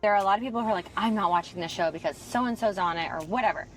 There are a lot of people who are like, I'm not watching the show because so-and-so's on it or whatever.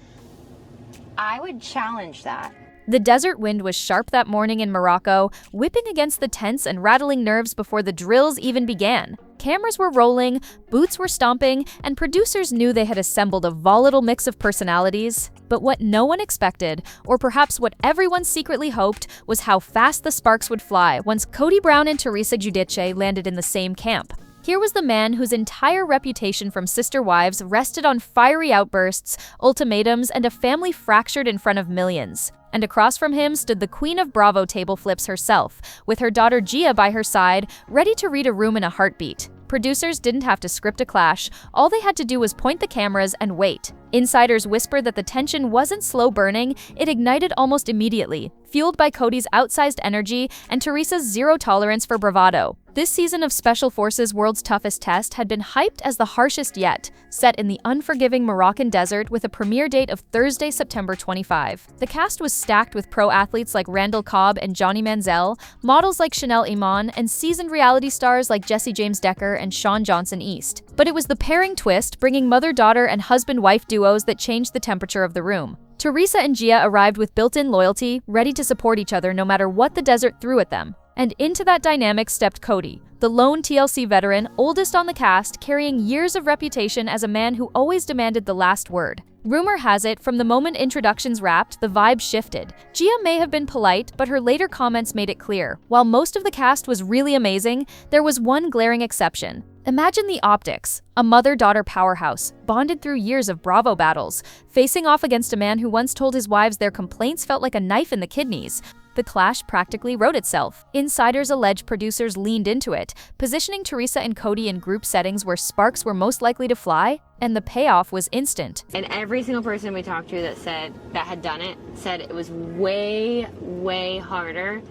I would challenge that. The desert wind was sharp that morning in Morocco, whipping against the tents and rattling nerves before the drills even began. Cameras were rolling, boots were stomping, and producers knew they had assembled a volatile mix of personalities. But what no one expected, or perhaps what everyone secretly hoped, was how fast the sparks would fly once Kody Brown and Teresa Giudice landed in the same camp. Here was the man whose entire reputation from sister wives rested on fiery outbursts, ultimatums, and a family fractured in front of millions. And across from him stood the queen of Bravo table flips herself, with her daughter Gia by her side, ready to read a room in a heartbeat. Producers didn't have to script a clash, all they had to do was point the cameras and wait. Insiders whispered that the tension wasn't slow burning, it ignited almost immediately, fueled by Kody's outsized energy and Teresa's zero tolerance for bravado. This season of Special Forces World's Toughest Test had been hyped as the harshest yet, set in the unforgiving Moroccan desert with a premiere date of Thursday, September 25. The cast was stacked with pro athletes like Randall Cobb and Johnny Manziel, models like Chanel Iman, and seasoned reality stars like Jesse James Decker and Sean Johnson East. But it was the pairing twist, bringing mother-daughter and husband-wife duos that changed the temperature of the room. Teresa and Gia arrived with built-in loyalty, ready to support each other no matter what the desert threw at them. And into that dynamic stepped Kody, the lone TLC veteran, oldest on the cast, carrying years of reputation as a man who always demanded the last word. Rumor has it, from the moment introductions wrapped, the vibe shifted. Gia may have been polite, but her later comments made it clear. While most of the cast was really amazing, there was one glaring exception. Imagine the optics. A mother-daughter powerhouse, bonded through years of Bravo battles, facing off against a man who once told his wives their complaints felt like a knife in the kidneys. The clash practically wrote itself. Insiders allege producers leaned into it, positioning Teresa and Kody in group settings where sparks were most likely to fly, and the payoff was instant. And every single person we talked to that had done it said it was way, way harder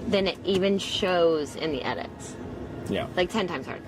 than it even shows in the edits. Yeah. Like 10 times harder.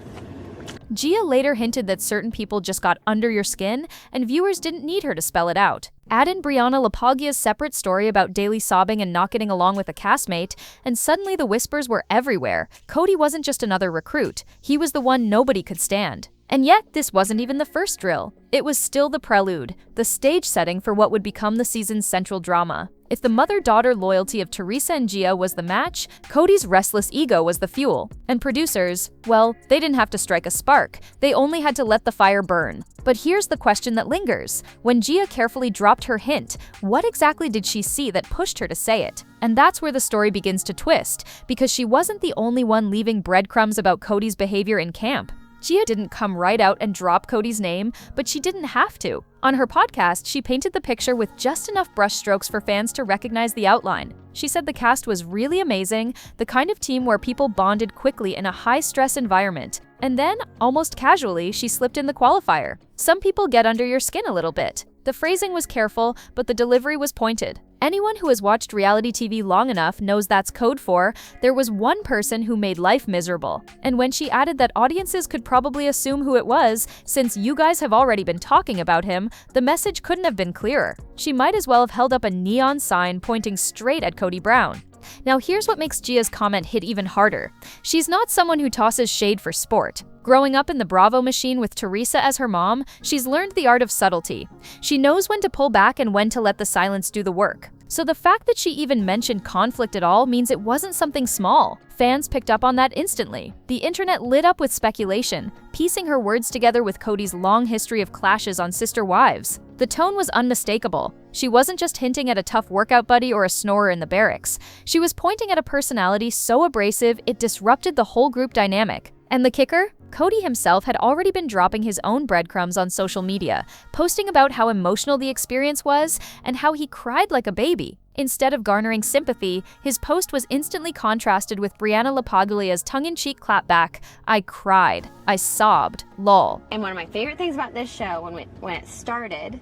Gia later hinted that certain people just got under your skin, and viewers didn't need her to spell it out. Add in Briana Lapaghia's separate story about daily sobbing and not getting along with a castmate, and suddenly the whispers were everywhere. Kody wasn't just another recruit, he was the one nobody could stand. And yet, this wasn't even the first drill. It was still the prelude, the stage setting for what would become the season's central drama. If the mother-daughter loyalty of Teresa and Gia was the match, Kody's restless ego was the fuel. And producers, well, they didn't have to strike a spark. They only had to let the fire burn. But here's the question that lingers. When Gia carefully dropped her hint, what exactly did she see that pushed her to say it? And that's where the story begins to twist, because she wasn't the only one leaving breadcrumbs about Kody's behavior in camp. Gia didn't come right out and drop Kody's name, but she didn't have to. On her podcast, she painted the picture with just enough brushstrokes for fans to recognize the outline. She said the cast was really amazing, the kind of team where people bonded quickly in a high-stress environment. And then, almost casually, she slipped in the qualifier. Some people get under your skin a little bit. The phrasing was careful, but the delivery was pointed. Anyone who has watched reality TV long enough knows that's code for there was one person who made life miserable. And when she added that audiences could probably assume who it was, since you guys have already been talking about him, the message couldn't have been clearer. She might as well have held up a neon sign pointing straight at Kody Brown. Now here's what makes Gia's comment hit even harder. She's not someone who tosses shade for sport. Growing up in the Bravo machine with Teresa as her mom, she's learned the art of subtlety. She knows when to pull back and when to let the silence do the work. So the fact that she even mentioned conflict at all means it wasn't something small. Fans picked up on that instantly. The internet lit up with speculation, piecing her words together with Kody's long history of clashes on sister wives. The tone was unmistakable. She wasn't just hinting at a tough workout buddy or a snorer in the barracks. She was pointing at a personality so abrasive it disrupted the whole group dynamic. And the kicker? Kody himself had already been dropping his own breadcrumbs on social media, posting about how emotional the experience was and how he cried like a baby. Instead of garnering sympathy, his post was instantly contrasted with Briana Lapaglia's tongue-in-cheek clapback, "I cried. I sobbed. Lol." And one of my favorite things about this show when it started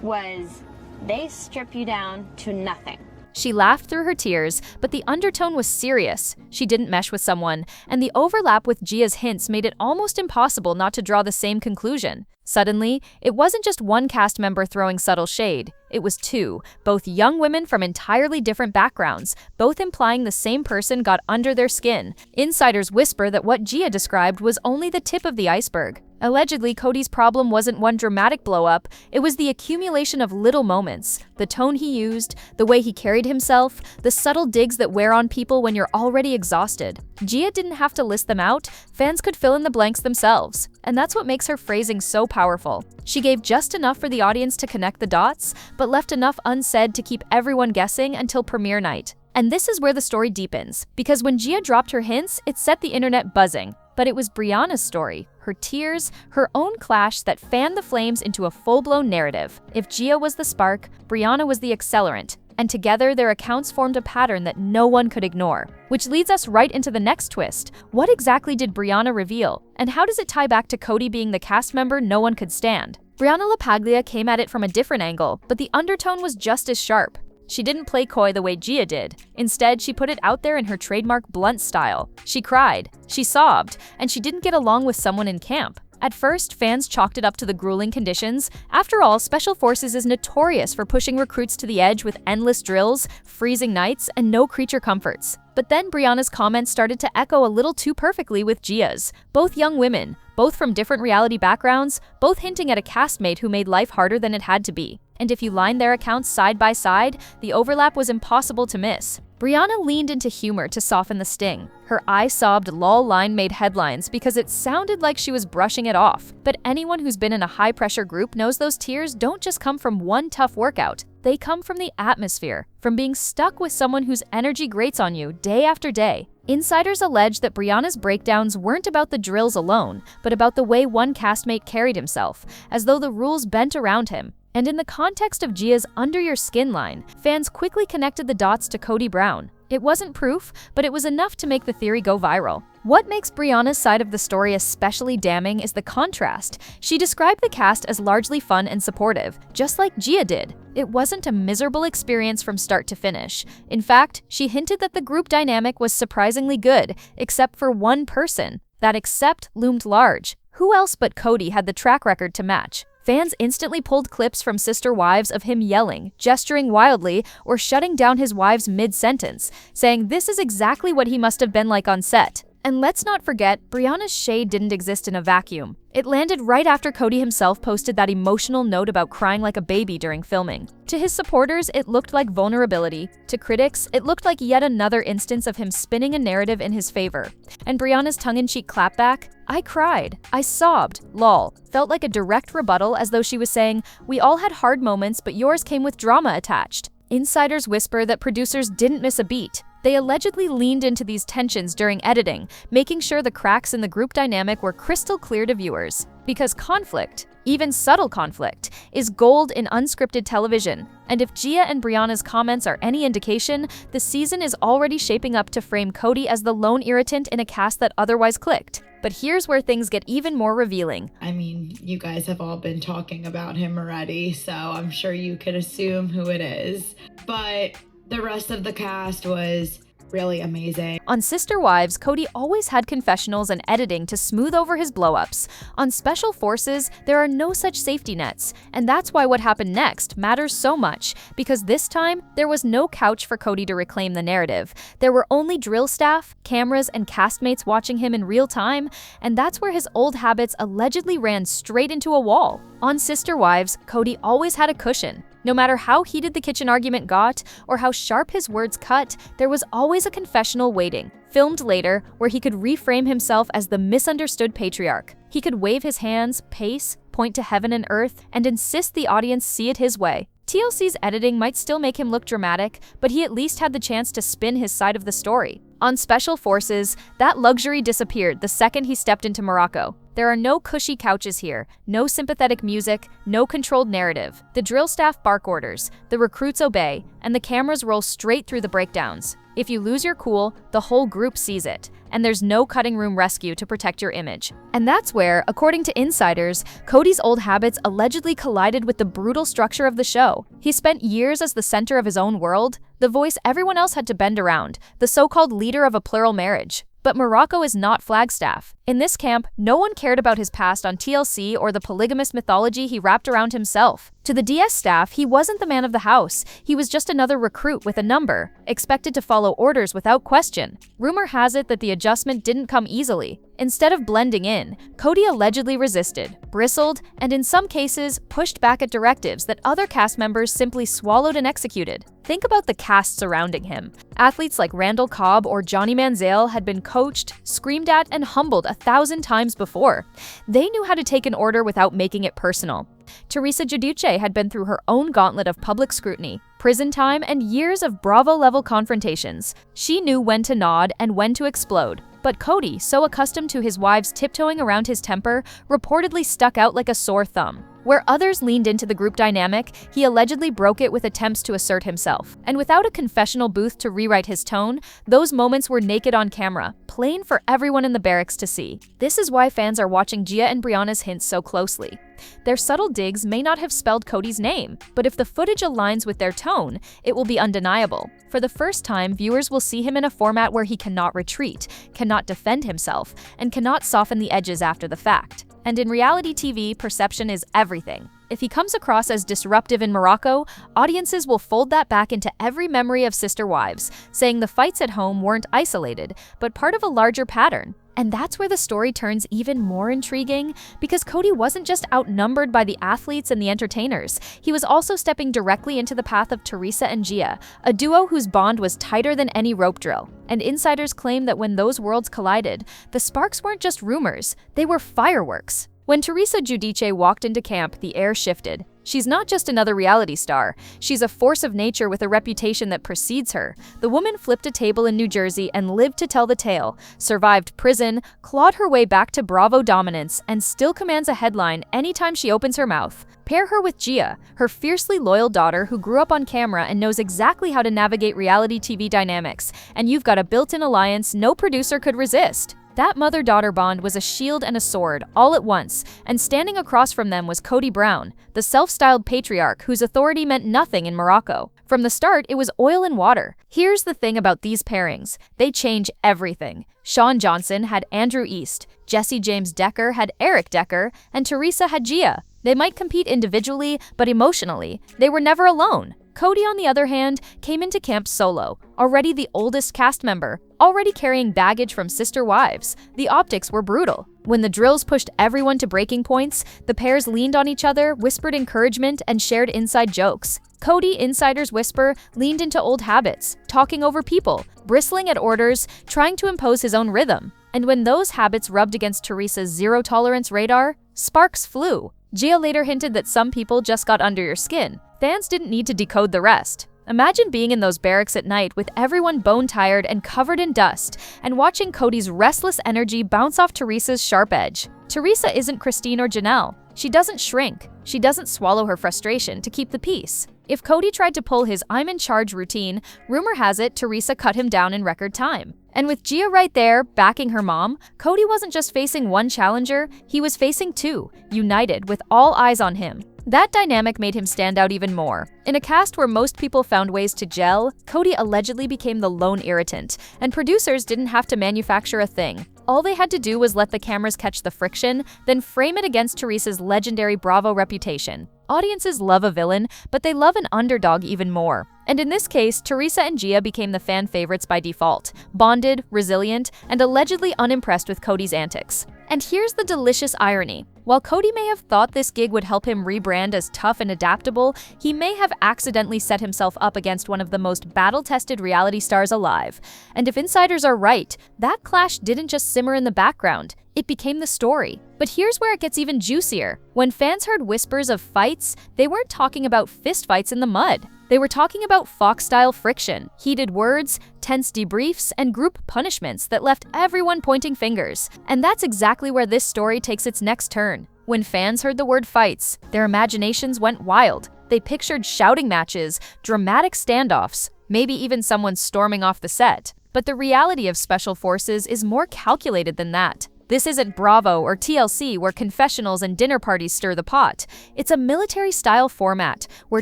was they strip you down to nothing. She laughed through her tears, but the undertone was serious. She didn't mesh with someone, and the overlap with Gia's hints made it almost impossible not to draw the same conclusion. Suddenly, it wasn't just one cast member throwing subtle shade. It was two, both young women from entirely different backgrounds, both implying the same person got under their skin. Insiders whisper that what Gia described was only the tip of the iceberg. Allegedly, Kody's problem wasn't one dramatic blow-up, it was the accumulation of little moments. The tone he used, the way he carried himself, the subtle digs that wear on people when you're already exhausted. Gia didn't have to list them out, fans could fill in the blanks themselves. And that's what makes her phrasing so powerful. She gave just enough for the audience to connect the dots, but left enough unsaid to keep everyone guessing until premiere night. And this is where the story deepens, because when Gia dropped her hints, it set the internet buzzing. But it was Briana's story, her tears, her own clash that fanned the flames into a full-blown narrative. If Gia was the spark, Briana was the accelerant, and together their accounts formed a pattern that no one could ignore. Which leads us right into the next twist. What exactly did Briana reveal, and how does it tie back to Kody being the cast member no one could stand? Briana LaPaglia came at it from a different angle, but the undertone was just as sharp. She didn't play coy the way Gia did. Instead, she put it out there in her trademark blunt style. She cried, she sobbed, and she didn't get along with someone in camp. At first, fans chalked it up to the grueling conditions. After all, Special Forces is notorious for pushing recruits to the edge with endless drills, freezing nights, and no creature comforts. But then Briana's comments started to echo a little too perfectly with Gia's. Both young women, both from different reality backgrounds, both hinting at a castmate who made life harder than it had to be. And if you line their accounts side by side, the overlap was impossible to miss. Briana leaned into humor to soften the sting. Her I-sobbed lol line made headlines because it sounded like she was brushing it off. But anyone who's been in a high-pressure group knows those tears don't just come from one tough workout. They come from the atmosphere, from being stuck with someone whose energy grates on you day after day. Insiders allege that Briana's breakdowns weren't about the drills alone, but about the way one castmate carried himself, as though the rules bent around him. And in the context of Gia's under your skin line, fans quickly connected the dots to Kody Brown. It wasn't proof, but it was enough to make the theory go viral. What makes Briana's side of the story especially damning is the contrast. She described the cast as largely fun and supportive, just like Gia did. It wasn't a miserable experience from start to finish. In fact, she hinted that the group dynamic was surprisingly good, except for one person. That except loomed large. Who else but Kody had the track record to match? Fans instantly pulled clips from sister wives of him yelling, gesturing wildly, or shutting down his wives mid-sentence, saying this is exactly what he must have been like on set. And let's not forget, Briana's shade didn't exist in a vacuum. It landed right after Kody himself posted that emotional note about crying like a baby during filming. To his supporters, it looked like vulnerability. To critics, it looked like yet another instance of him spinning a narrative in his favor. And Briana's tongue-in-cheek clapback, "I cried, I sobbed, lol," felt like a direct rebuttal, as though she was saying, "We all had hard moments, but yours came with drama attached." Insiders whisper that producers didn't miss a beat. They allegedly leaned into these tensions during editing, making sure the cracks in the group dynamic were crystal clear to viewers. Because conflict, even subtle conflict, is gold in unscripted television. And if Gia and Briana's comments are any indication, the season is already shaping up to frame Kody as the lone irritant in a cast that otherwise clicked. But here's where things get even more revealing. I mean, you guys have all been talking about him already, so I'm sure you could assume who it is. But the rest of the cast was really amazing. On Sister Wives, Kody always had confessionals and editing to smooth over his blow-ups. On Special Forces, there are no such safety nets, and that's why what happened next matters so much, because this time, there was no couch for Kody to reclaim the narrative. There were only drill staff, cameras, and castmates watching him in real time, and that's where his old habits allegedly ran straight into a wall. On Sister Wives, Kody always had a cushion. No matter how heated the kitchen argument got, or how sharp his words cut, there was always a confessional waiting, filmed later, where he could reframe himself as the misunderstood patriarch. He could wave his hands, pace, point to heaven and earth, and insist the audience see it his way. TLC's editing might still make him look dramatic, but he at least had the chance to spin his side of the story. On Special Forces, that luxury disappeared the second he stepped into Morocco. There are no cushy couches here, no sympathetic music, no controlled narrative. The drill staff bark orders, the recruits obey, and the cameras roll straight through the breakdowns. If you lose your cool, the whole group sees it, and there's no cutting room rescue to protect your image. And that's where, according to insiders, Kody's old habits allegedly collided with the brutal structure of the show. He spent years as the center of his own world, the voice everyone else had to bend around, the so-called leader of a plural marriage. But Morocco is not Flagstaff. In this camp, no one cared about his past on TLC or the polygamous mythology he wrapped around himself. To the DS staff, he wasn't the man of the house. He was just another recruit with a number, expected to follow orders without question. Rumor has it that the adjustment didn't come easily. Instead of blending in, Kody allegedly resisted, bristled, and in some cases, pushed back at directives that other cast members simply swallowed and executed. Think about the cast surrounding him. Athletes like Randall Cobb or Johnny Manziel had been coached, screamed at, and humbled 1,000 times before. They knew how to take an order without making it personal. Teresa Giudice had been through her own gauntlet of public scrutiny, prison time, and years of Bravo-level confrontations. She knew when to nod and when to explode. But Kody, so accustomed to his wives tiptoeing around his temper, reportedly stuck out like a sore thumb. Where others leaned into the group dynamic, he allegedly broke it with attempts to assert himself. And without a confessional booth to rewrite his tone, those moments were naked on camera, plain for everyone in the barracks to see. This is why fans are watching Gia and Briana's hints so closely. Their subtle digs may not have spelled Kody's name, but if the footage aligns with their tone, it will be undeniable. For the first time, viewers will see him in a format where he cannot retreat, cannot defend himself, and cannot soften the edges after the fact. And in reality TV, perception is everything. If he comes across as disruptive in Morocco, audiences will fold that back into every memory of sister wives, saying the fights at home weren't isolated, but part of a larger pattern. And that's where the story turns even more intriguing, because Kody wasn't just outnumbered by the athletes and the entertainers. He was also stepping directly into the path of Teresa and Gia, a duo whose bond was tighter than any rope drill. And insiders claim that when those worlds collided, the sparks weren't just rumors, they were fireworks. When Teresa Giudice walked into camp, the air shifted. She's not just another reality star. She's a force of nature with a reputation that precedes her. The woman flipped a table in New Jersey and lived to tell the tale, survived prison, clawed her way back to Bravo dominance, and still commands a headline anytime she opens her mouth. Pair her with Gia, her fiercely loyal daughter who grew up on camera and knows exactly how to navigate reality TV dynamics, and you've got a built-in alliance no producer could resist. That mother-daughter bond was a shield and a sword, all at once, and standing across from them was Kody Brown, the self-styled patriarch whose authority meant nothing in Morocco. From the start, it was oil and water. Here's the thing about these pairings. They change everything. Sean Johnson had Andrew East, Jesse James Decker had Eric Decker, and Teresa had Gia. They might compete individually, but emotionally, they were never alone. Kody, on the other hand, came into camp solo, already the oldest cast member, already carrying baggage from sister wives. The optics were brutal. When the drills pushed everyone to breaking points, the pairs leaned on each other, whispered encouragement, and shared inside jokes. Kody, insiders whisper, leaned into old habits, talking over people, bristling at orders, trying to impose his own rhythm. And when those habits rubbed against Teresa's zero-tolerance radar, sparks flew. Gia later hinted that some people just got under your skin. Fans didn't need to decode the rest. Imagine being in those barracks at night with everyone bone-tired and covered in dust, and watching Kody's restless energy bounce off Teresa's sharp edge. Teresa isn't Christine or Janelle. She doesn't shrink. She doesn't swallow her frustration to keep the peace. If Kody tried to pull his I'm in charge routine, rumor has it Teresa cut him down in record time. And with Gia right there, backing her mom, Kody wasn't just facing one challenger, he was facing two, united with all eyes on him. That dynamic made him stand out even more. In a cast where most people found ways to gel, Kody allegedly became the lone irritant, and producers didn't have to manufacture a thing. All they had to do was let the cameras catch the friction, then frame it against Teresa's legendary Bravo reputation. Audiences love a villain, but they love an underdog even more. And in this case, Teresa and Gia became the fan favorites by default, bonded, resilient, and allegedly unimpressed with Kody's antics. And here's the delicious irony. While Kody may have thought this gig would help him rebrand as tough and adaptable, he may have accidentally set himself up against one of the most battle-tested reality stars alive. And if insiders are right, that clash didn't just simmer in the background. It became the story. But here's where it gets even juicier. When fans heard whispers of fights, they weren't talking about fistfights in the mud. They were talking about Fox-style friction, heated words, tense debriefs, and group punishments that left everyone pointing fingers. And that's exactly where this story takes its next turn. When fans heard the word fights, their imaginations went wild. They pictured shouting matches, dramatic standoffs, maybe even someone storming off the set. But the reality of special forces is more calculated than that. This isn't Bravo or TLC where confessionals and dinner parties stir the pot. It's a military-style format where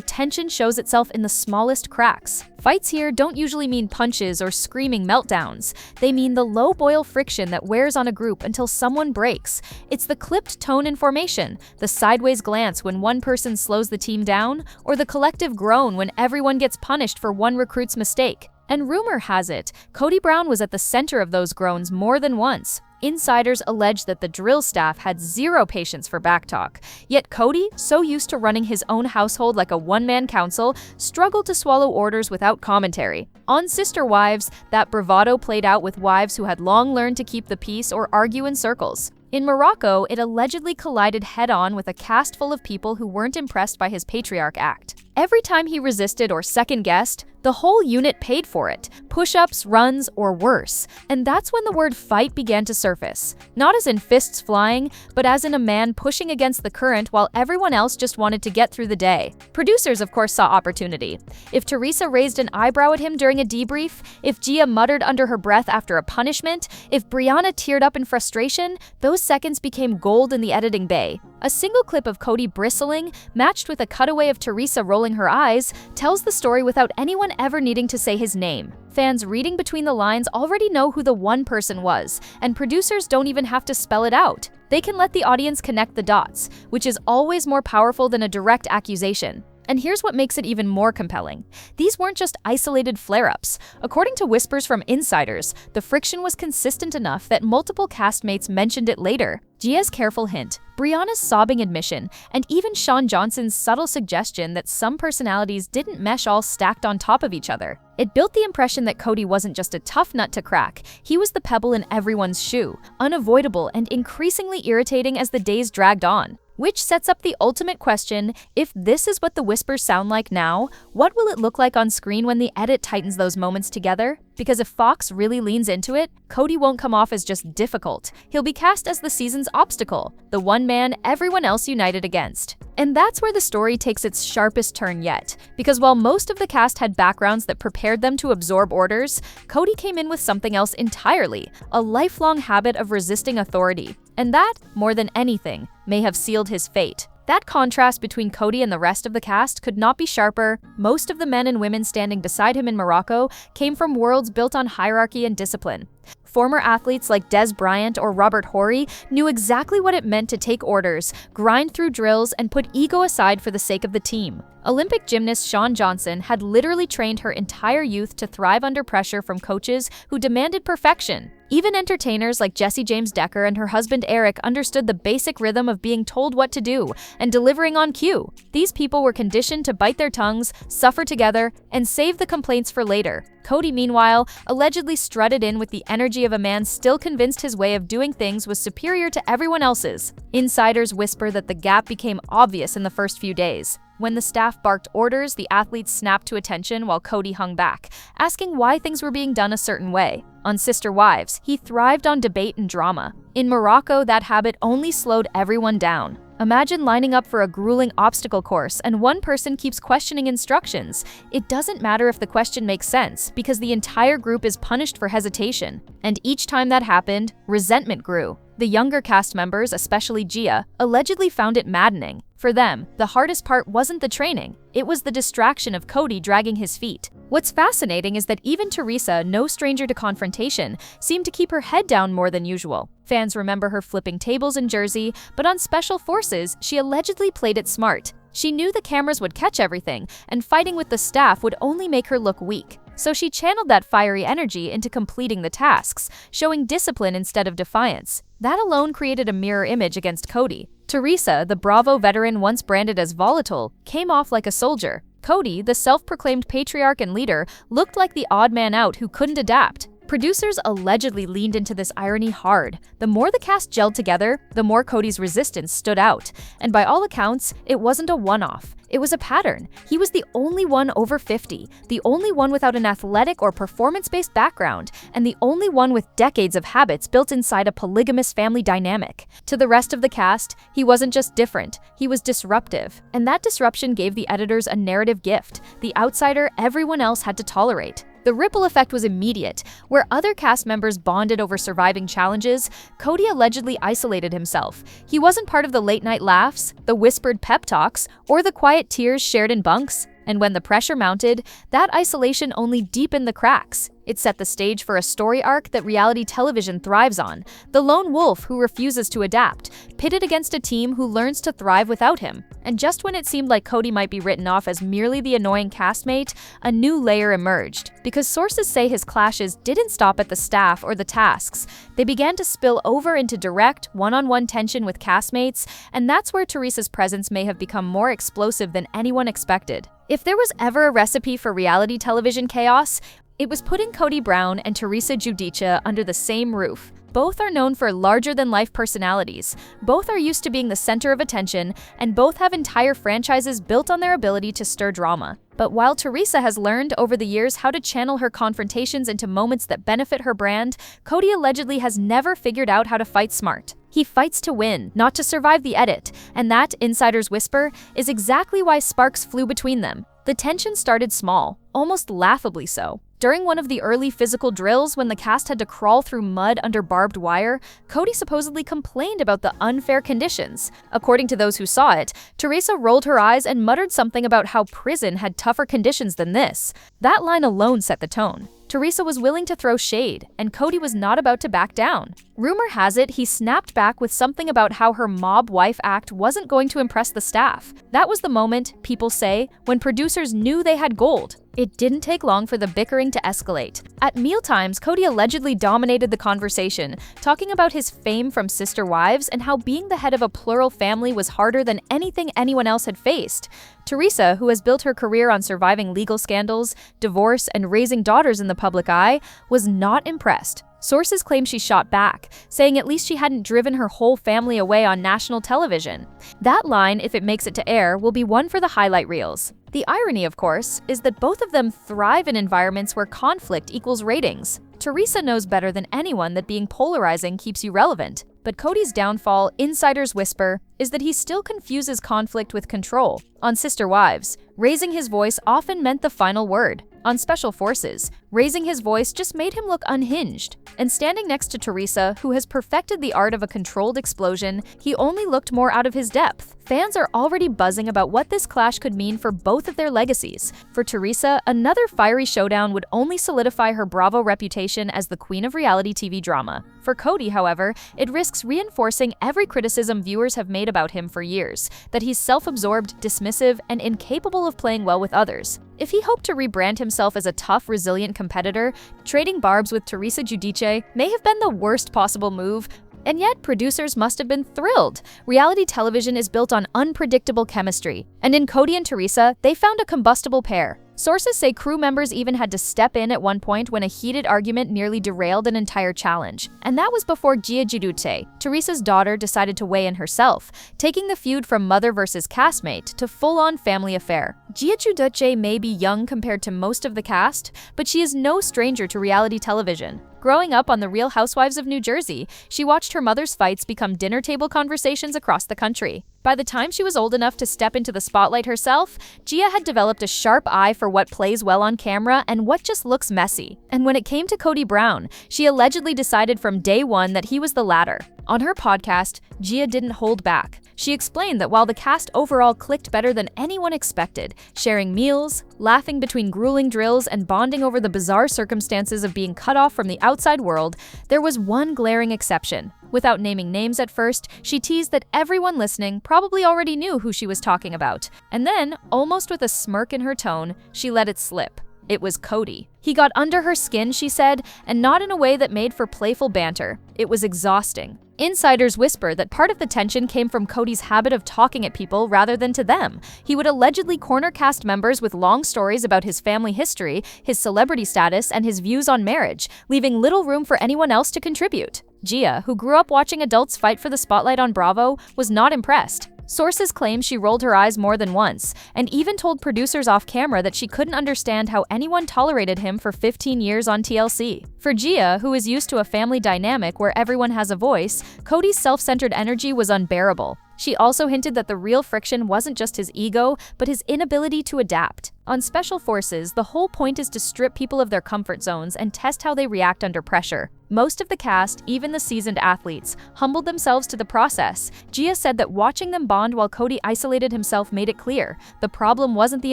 tension shows itself in the smallest cracks. Fights here don't usually mean punches or screaming meltdowns. They mean the low-boil friction that wears on a group until someone breaks. It's the clipped tone in formation, the sideways glance when one person slows the team down, or the collective groan when everyone gets punished for one recruit's mistake. And rumor has it, Kody Brown was at the center of those groans more than once. Insiders allege that the drill staff had zero patience for backtalk. Yet Kody, so used to running his own household like a one-man council, struggled to swallow orders without commentary. On Sister Wives, that bravado played out with wives who had long learned to keep the peace or argue in circles. In Morocco, it allegedly collided head-on with a cast full of people who weren't impressed by his patriarch act. Every time he resisted or second-guessed, the whole unit paid for it, push-ups, runs, or worse. And that's when the word fight began to surface. Not as in fists flying, but as in a man pushing against the current while everyone else just wanted to get through the day. Producers, of course, saw opportunity. If Teresa raised an eyebrow at him during a debrief, if Gia muttered under her breath after a punishment, if Briana teared up in frustration, those seconds became gold in the editing bay. A single clip of Kody bristling, matched with a cutaway of Teresa rolling her eyes, tells the story without anyone ever needing to say his name. Fans reading between the lines already know who the one person was, and producers don't even have to spell it out. They can let the audience connect the dots, which is always more powerful than a direct accusation. And here's what makes it even more compelling. These weren't just isolated flare-ups. According to whispers from insiders, the friction was consistent enough that multiple castmates mentioned it later. Gia's careful hint, Briana's sobbing admission, and even Sean Johnson's subtle suggestion that some personalities didn't mesh all stacked on top of each other. It built the impression that Kody wasn't just a tough nut to crack, he was the pebble in everyone's shoe, unavoidable and increasingly irritating as the days dragged on. Which sets up the ultimate question: if this is what the whispers sound like now, what will it look like on screen when the edit tightens those moments together? Because if Fox really leans into it, Kody won't come off as just difficult. He'll be cast as the season's obstacle, the one man everyone else united against. And that's where the story takes its sharpest turn yet. Because while most of the cast had backgrounds that prepared them to absorb orders, Kody came in with something else entirely, a lifelong habit of resisting authority. And that, more than anything, may have sealed his fate. That contrast between Kody and the rest of the cast could not be sharper. Most of the men and women standing beside him in Morocco came from worlds built on hierarchy and discipline. Former athletes like Des Bryant or Robert Horry knew exactly what it meant to take orders, grind through drills, and put ego aside for the sake of the team. Olympic gymnast Sean Johnson had literally trained her entire youth to thrive under pressure from coaches who demanded perfection. Even entertainers like Jessie James Decker and her husband Eric understood the basic rhythm of being told what to do and delivering on cue. These people were conditioned to bite their tongues, suffer together, and save the complaints for later. Kody, meanwhile, allegedly strutted in with the energy of a man still convinced his way of doing things was superior to everyone else's. Insiders whisper that the gap became obvious in the first few days. When the staff barked orders, the athletes snapped to attention while Kody hung back, asking why things were being done a certain way. On Sister Wives, he thrived on debate and drama. In Morocco, that habit only slowed everyone down. Imagine lining up for a grueling obstacle course and one person keeps questioning instructions. It doesn't matter if the question makes sense, because the entire group is punished for hesitation. And each time that happened, resentment grew. The younger cast members, especially Gia, allegedly found it maddening. For them, the hardest part wasn't the training, it was the distraction of Kody dragging his feet. What's fascinating is that even Teresa, no stranger to confrontation, seemed to keep her head down more than usual. Fans remember her flipping tables in Jersey, but on Special Forces, she allegedly played it smart. She knew the cameras would catch everything, and fighting with the staff would only make her look weak. So she channeled that fiery energy into completing the tasks, showing discipline instead of defiance. That alone created a mirror image against Kody. Teresa, the Bravo veteran once branded as volatile, came off like a soldier. Kody, the self-proclaimed patriarch and leader, looked like the odd man out who couldn't adapt. Producers allegedly leaned into this irony hard. The more the cast gelled together, the more Kody's resistance stood out. And by all accounts, it wasn't a one-off. It was a pattern. He was the only one over 50, the only one without an athletic or performance-based background, and the only one with decades of habits built inside a polygamous family dynamic. To the rest of the cast, he wasn't just different, he was disruptive. And that disruption gave the editors a narrative gift, the outsider everyone else had to tolerate. The ripple effect was immediate. Where other cast members bonded over surviving challenges, Kody allegedly isolated himself. He wasn't part of the late-night laughs, the whispered pep talks, or the quiet tears shared in bunks. And when the pressure mounted, that isolation only deepened the cracks. It set the stage for a story arc that reality television thrives on: the lone wolf who refuses to adapt, pitted against a team who learns to thrive without him. And just when it seemed like Kody might be written off as merely the annoying castmate, a new layer emerged. Because sources say his clashes didn't stop at the staff or the tasks. They began to spill over into direct, one-on-one tension with castmates, and that's where Teresa's presence may have become more explosive than anyone expected. If there was ever a recipe for reality television chaos, it was putting Kody Brown and Teresa Giudice under the same roof. Both are known for larger-than-life personalities, both are used to being the center of attention, and both have entire franchises built on their ability to stir drama. But while Teresa has learned over the years how to channel her confrontations into moments that benefit her brand, Kody allegedly has never figured out how to fight smart. He fights to win, not to survive the edit, and that, insiders whisper, is exactly why sparks flew between them. The tension started small, almost laughably so. During one of the early physical drills, when the cast had to crawl through mud under barbed wire, Kody supposedly complained about the unfair conditions. According to those who saw it, Teresa rolled her eyes and muttered something about how prison had tougher conditions than this. That line alone set the tone. Teresa was willing to throw shade, and Kody was not about to back down. Rumor has it he snapped back with something about how her mob wife act wasn't going to impress the staff. That was the moment, people say, when producers knew they had gold. It didn't take long for the bickering to escalate. At mealtimes, Kody allegedly dominated the conversation, talking about his fame from sister wives and how being the head of a plural family was harder than anything anyone else had faced. Teresa, who has built her career on surviving legal scandals, divorce, and raising daughters in the public eye, was not impressed. Sources claim she shot back, saying at least she hadn't driven her whole family away on national television. That line, if it makes it to air, will be one for the highlight reels. The irony, of course, is that both of them thrive in environments where conflict equals ratings. Teresa knows better than anyone that being polarizing keeps you relevant. But Kody's downfall, insiders whisper, is that he still confuses conflict with control. On Sister Wives, raising his voice often meant the final word. On Special Forces, raising his voice just made him look unhinged. And standing next to Teresa, who has perfected the art of a controlled explosion, he only looked more out of his depth. Fans are already buzzing about what this clash could mean for both of their legacies. For Teresa, another fiery showdown would only solidify her Bravo reputation as the queen of reality TV drama. For Kody, however, it risks reinforcing every criticism viewers have made about him for years, that he's self-absorbed, dismissive, and incapable of playing well with others. If he hoped to rebrand himself as a tough, resilient competitor, trading barbs with Teresa Giudice may have been the worst possible move. And yet, producers must have been thrilled. Reality television is built on unpredictable chemistry, and in Kody and Teresa, they found a combustible pair. Sources say crew members even had to step in at one point when a heated argument nearly derailed an entire challenge. And that was before Gia Giudice, Teresa's daughter, decided to weigh in herself, taking the feud from mother versus castmate to full-on family affair. Gia Giudice may be young compared to most of the cast, but she is no stranger to reality television. Growing up on The Real Housewives of New Jersey, she watched her mother's fights become dinner table conversations across the country. By the time she was old enough to step into the spotlight herself, Gia had developed a sharp eye for what plays well on camera and what just looks messy. And when it came to Kody Brown, she allegedly decided from day one that he was the latter. On her podcast, Gia didn't hold back. She explained that while the cast overall clicked better than anyone expected, sharing meals, laughing between grueling drills, and bonding over the bizarre circumstances of being cut off from the outside world, there was one glaring exception. Without naming names at first, she teased that everyone listening probably already knew who she was talking about. And then, almost with a smirk in her tone, she let it slip. It was Kody. He got under her skin, she said, and not in a way that made for playful banter. It was exhausting. Insiders whisper that part of the tension came from Kody's habit of talking at people rather than to them. He would allegedly corner cast members with long stories about his family history, his celebrity status, and his views on marriage, leaving little room for anyone else to contribute. Gia, who grew up watching adults fight for the spotlight on Bravo, was not impressed. Sources claim she rolled her eyes more than once, and even told producers off camera that she couldn't understand how anyone tolerated him for 15 years on TLC. For Gia, who is used to a family dynamic where everyone has a voice, Kody's self-centered energy was unbearable. She also hinted that the real friction wasn't just his ego, but his inability to adapt. On Special Forces, the whole point is to strip people of their comfort zones and test how they react under pressure. Most of the cast, even the seasoned athletes, humbled themselves to the process. Gia said that watching them bond while Kody isolated himself made it clear the problem wasn't the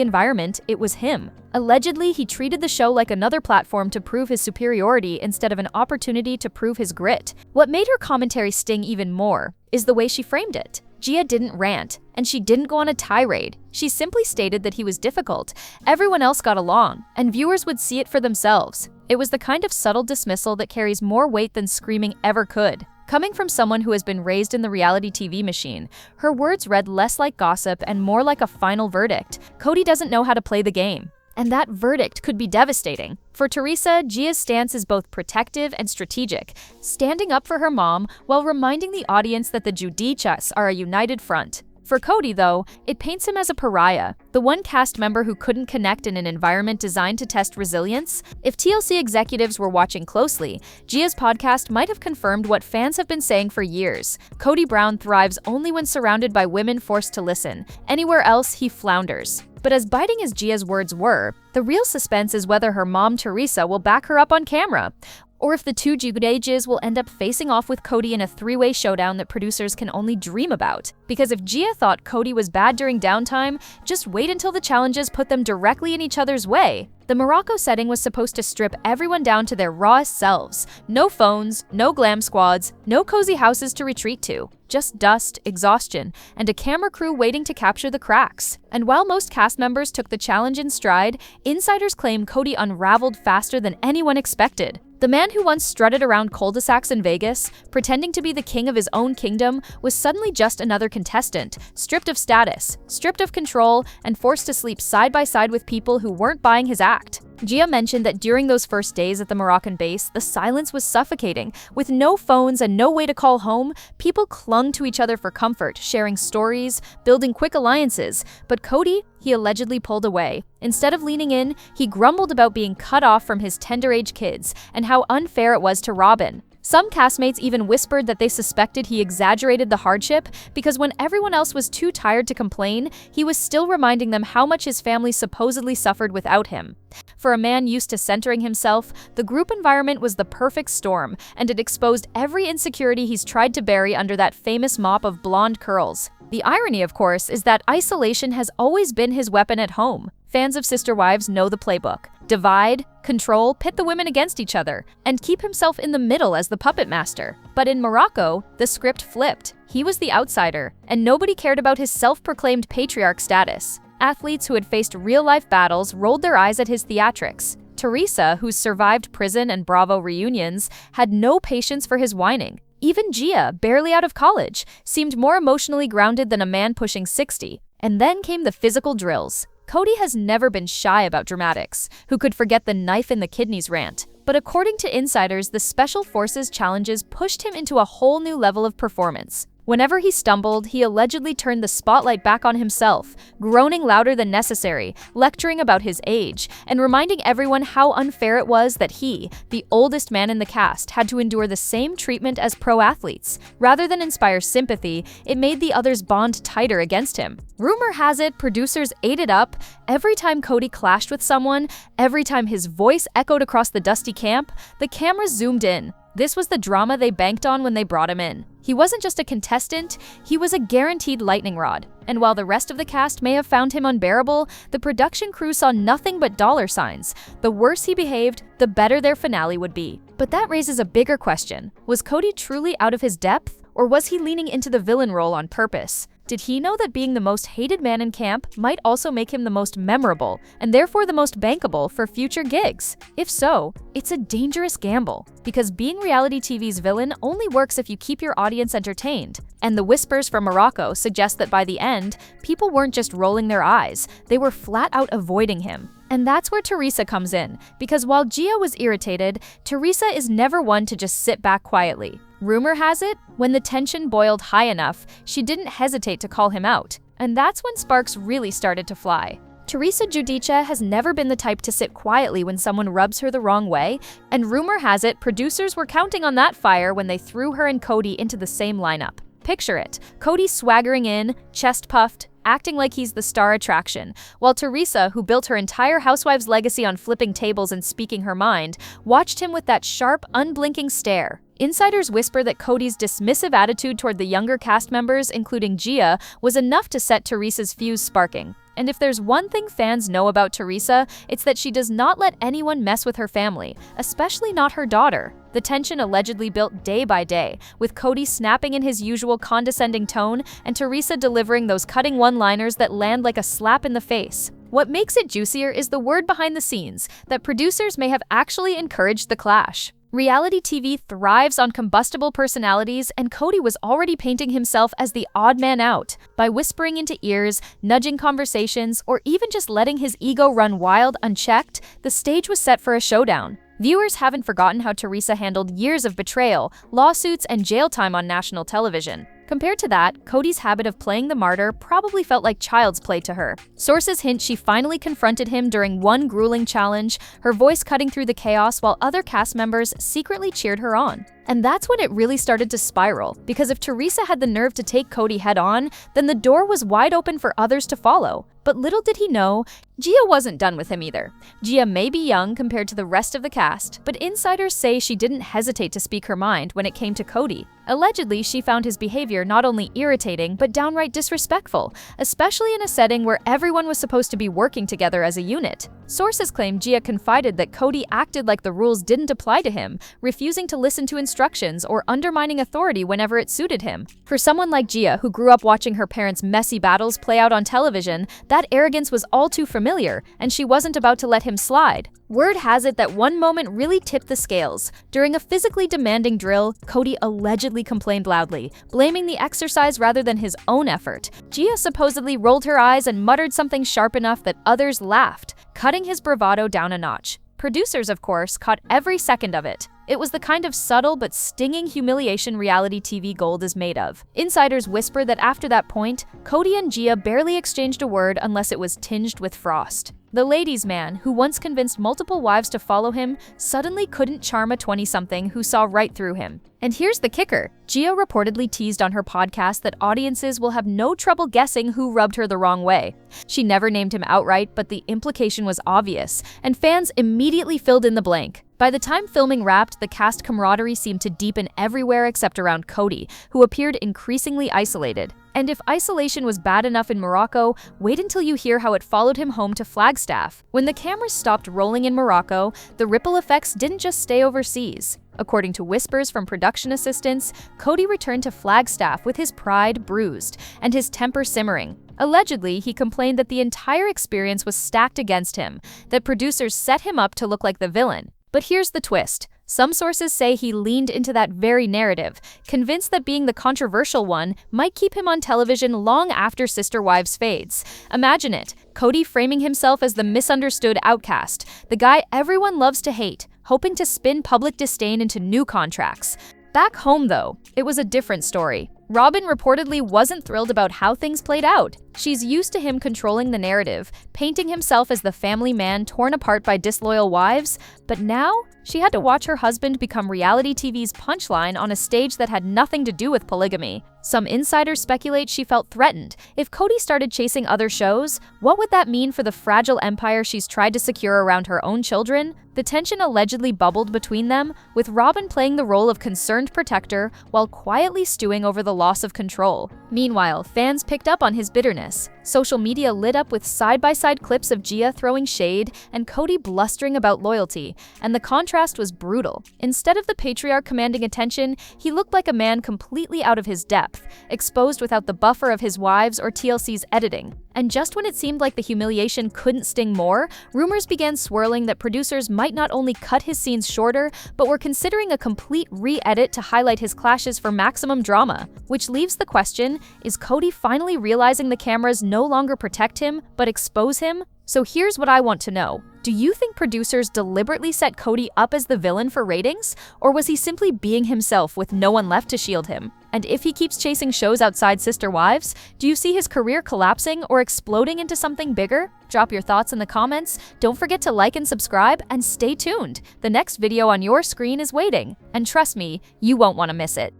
environment, it was him. Allegedly, he treated the show like another platform to prove his superiority instead of an opportunity to prove his grit. What made her commentary sting even more is the way she framed it. Gia didn't rant, and she didn't go on a tirade. She simply stated that he was difficult. Everyone else got along, and viewers would see it for themselves. It was the kind of subtle dismissal that carries more weight than screaming ever could. Coming from someone who has been raised in the reality TV machine, her words read less like gossip and more like a final verdict. Kody doesn't know how to play the game. And that verdict could be devastating. For Teresa, Gia's stance is both protective and strategic, standing up for her mom while reminding the audience that the Giudices are a united front. For Kody, though, it paints him as a pariah, the one cast member who couldn't connect in an environment designed to test resilience. If TLC executives were watching closely, Gia's podcast might have confirmed what fans have been saying for years. Kody Brown thrives only when surrounded by women forced to listen. Anywhere else, he flounders. But as biting as Gia's words were, the real suspense is whether her mom Teresa will back her up on camera, or if the two Giudices will end up facing off with Kody in a three-way showdown that producers can only dream about. Because if Gia thought Kody was bad during downtime, just wait until the challenges put them directly in each other's way. The Morocco setting was supposed to strip everyone down to their rawest selves. No phones, no glam squads, no cozy houses to retreat to. Just dust, exhaustion, and a camera crew waiting to capture the cracks. And while most cast members took the challenge in stride, insiders claim Kody unraveled faster than anyone expected. The man who once strutted around cul-de-sacs in Vegas, pretending to be the king of his own kingdom, was suddenly just another contestant, stripped of status, stripped of control, and forced to sleep side by side with people who weren't buying his act. Gia mentioned that during those first days at the Moroccan base, the silence was suffocating. With no phones and no way to call home, people clung to each other for comfort, sharing stories, building quick alliances. But Kody, he allegedly pulled away. Instead of leaning in, he grumbled about being cut off from his tender-age kids and how unfair it was to Robin. Some castmates even whispered that they suspected he exaggerated the hardship because when everyone else was too tired to complain, he was still reminding them how much his family supposedly suffered without him. For a man used to centering himself, the group environment was the perfect storm, and it exposed every insecurity he's tried to bury under that famous mop of blonde curls. The irony, of course, is that isolation has always been his weapon at home. Fans of Sister Wives know the playbook. Divide, control, pit the women against each other, and keep himself in the middle as the puppet master. But in Morocco, the script flipped. He was the outsider, and nobody cared about his self-proclaimed patriarch status. Athletes who had faced real-life battles rolled their eyes at his theatrics. Teresa, who survived prison and Bravo reunions, had no patience for his whining. Even Gia, barely out of college, seemed more emotionally grounded than a man pushing 60. And then came the physical drills. Kody has never been shy about dramatics. Who could forget the knife in the kidneys rant? But according to insiders, the Special Forces challenges pushed him into a whole new level of performance. Whenever he stumbled, he allegedly turned the spotlight back on himself, groaning louder than necessary, lecturing about his age, and reminding everyone how unfair it was that he, the oldest man in the cast, had to endure the same treatment as pro athletes. Rather than inspire sympathy, it made the others bond tighter against him. Rumor has it, producers ate it up. Every time Kody clashed with someone, every time his voice echoed across the dusty camp, the cameras zoomed in. This was the drama they banked on when they brought him in. He wasn't just a contestant, he was a guaranteed lightning rod. And while the rest of the cast may have found him unbearable, the production crew saw nothing but dollar signs. The worse he behaved, the better their finale would be. But that raises a bigger question. Was Kody truly out of his depth? Or was he leaning into the villain role on purpose? Did he know that being the most hated man in camp might also make him the most memorable, and therefore the most bankable for future gigs? If so, it's a dangerous gamble, because being reality TV's villain only works if you keep your audience entertained. And the whispers from Morocco suggest that by the end, people weren't just rolling their eyes, they were flat out avoiding him. And that's where Teresa comes in, because while Gia was irritated, Teresa is never one to just sit back quietly. Rumor has it, when the tension boiled high enough, she didn't hesitate to call him out. And that's when sparks really started to fly. Teresa Giudice has never been the type to sit quietly when someone rubs her the wrong way, and rumor has it producers were counting on that fire when they threw her and Kody into the same lineup. Picture it, Kody swaggering in, chest puffed, acting like he's the star attraction, while Teresa, who built her entire housewife's legacy on flipping tables and speaking her mind, watched him with that sharp, unblinking stare. Insiders whisper that Kody's dismissive attitude toward the younger cast members, including Gia, was enough to set Teresa's fuse sparking. And if there's one thing fans know about Teresa, it's that she does not let anyone mess with her family, especially not her daughter. The tension allegedly built day by day, with Kody snapping in his usual condescending tone and Teresa delivering those cutting one-liners that land like a slap in the face. What makes it juicier is the word behind the scenes, that producers may have actually encouraged the clash. Reality TV thrives on combustible personalities, and Kody was already painting himself as the odd man out. By whispering into ears, nudging conversations, or even just letting his ego run wild unchecked, the stage was set for a showdown. Viewers haven't forgotten how Teresa handled years of betrayal, lawsuits, and jail time on national television. Compared to that, Kody's habit of playing the martyr probably felt like child's play to her. Sources hint she finally confronted him during one grueling challenge, her voice cutting through the chaos while other cast members secretly cheered her on. And that's when it really started to spiral, because if Teresa had the nerve to take Kody head-on, then the door was wide open for others to follow. But little did he know, Gia wasn't done with him either. Gia may be young compared to the rest of the cast, but insiders say she didn't hesitate to speak her mind when it came to Kody. Allegedly, she found his behavior not only irritating, but downright disrespectful, especially in a setting where everyone was supposed to be working together as a unit. Sources claim Gia confided that Kody acted like the rules didn't apply to him, refusing to listen to instructions or undermining authority whenever it suited him. For someone like Gia, who grew up watching her parents' messy battles play out on television, that arrogance was all too familiar, and she wasn't about to let him slide. Word has it that one moment really tipped the scales. During a physically demanding drill, Kody allegedly complained loudly, blaming the exercise rather than his own effort. Gia supposedly rolled her eyes and muttered something sharp enough that others laughed, cutting his bravado down a notch. Producers, of course, caught every second of it. It was the kind of subtle but stinging humiliation reality TV gold is made of. Insiders whisper that after that point, Kody and Gia barely exchanged a word unless it was tinged with frost. The ladies' man, who once convinced multiple wives to follow him, suddenly couldn't charm a 20-something who saw right through him. And here's the kicker. Gia reportedly teased on her podcast that audiences will have no trouble guessing who rubbed her the wrong way. She never named him outright, but the implication was obvious, and fans immediately filled in the blank. By the time filming wrapped, the cast camaraderie seemed to deepen everywhere except around Kody, who appeared increasingly isolated. And if isolation was bad enough in Morocco, wait until you hear how it followed him home to Flagstaff. When the cameras stopped rolling in Morocco, the ripple effects didn't just stay overseas. According to whispers from production assistants, Kody returned to Flagstaff with his pride bruised and his temper simmering. Allegedly, he complained that the entire experience was stacked against him, that producers set him up to look like the villain. But here's the twist. Some sources say he leaned into that very narrative, convinced that being the controversial one might keep him on television long after Sister Wives fades. Imagine it, Kody framing himself as the misunderstood outcast, the guy everyone loves to hate, hoping to spin public disdain into new contracts. Back home, though, it was a different story. Robyn reportedly wasn't thrilled about how things played out. She's used to him controlling the narrative, painting himself as the family man torn apart by disloyal wives, but now she had to watch her husband become reality TV's punchline on a stage that had nothing to do with polygamy. Some insiders speculate she felt threatened. If Kody started chasing other shows, what would that mean for the fragile empire she's tried to secure around her own children? The tension allegedly bubbled between them, with Robyn playing the role of concerned protector while quietly stewing over the loss of control. Meanwhile, fans picked up on his bitterness. Social media lit up with side-by-side clips of Gia throwing shade and Kody blustering about loyalty, and the contrast was brutal. Instead of the patriarch commanding attention, he looked like a man completely out of his depth, exposed without the buffer of his wives or TLC's editing. And just when it seemed like the humiliation couldn't sting more, rumors began swirling that producers might not only cut his scenes shorter, but were considering a complete re-edit to highlight his clashes for maximum drama. Which leaves the question, is Kody finally realizing the cameras no longer protect him, but expose him? So here's what I want to know. Do you think producers deliberately set Kody up as the villain for ratings? Or was he simply being himself with no one left to shield him? And if he keeps chasing shows outside Sister Wives, do you see his career collapsing or exploding into something bigger? Drop your thoughts in the comments. Don't forget to like and subscribe, and stay tuned. The next video on your screen is waiting. And trust me, you won't want to miss it.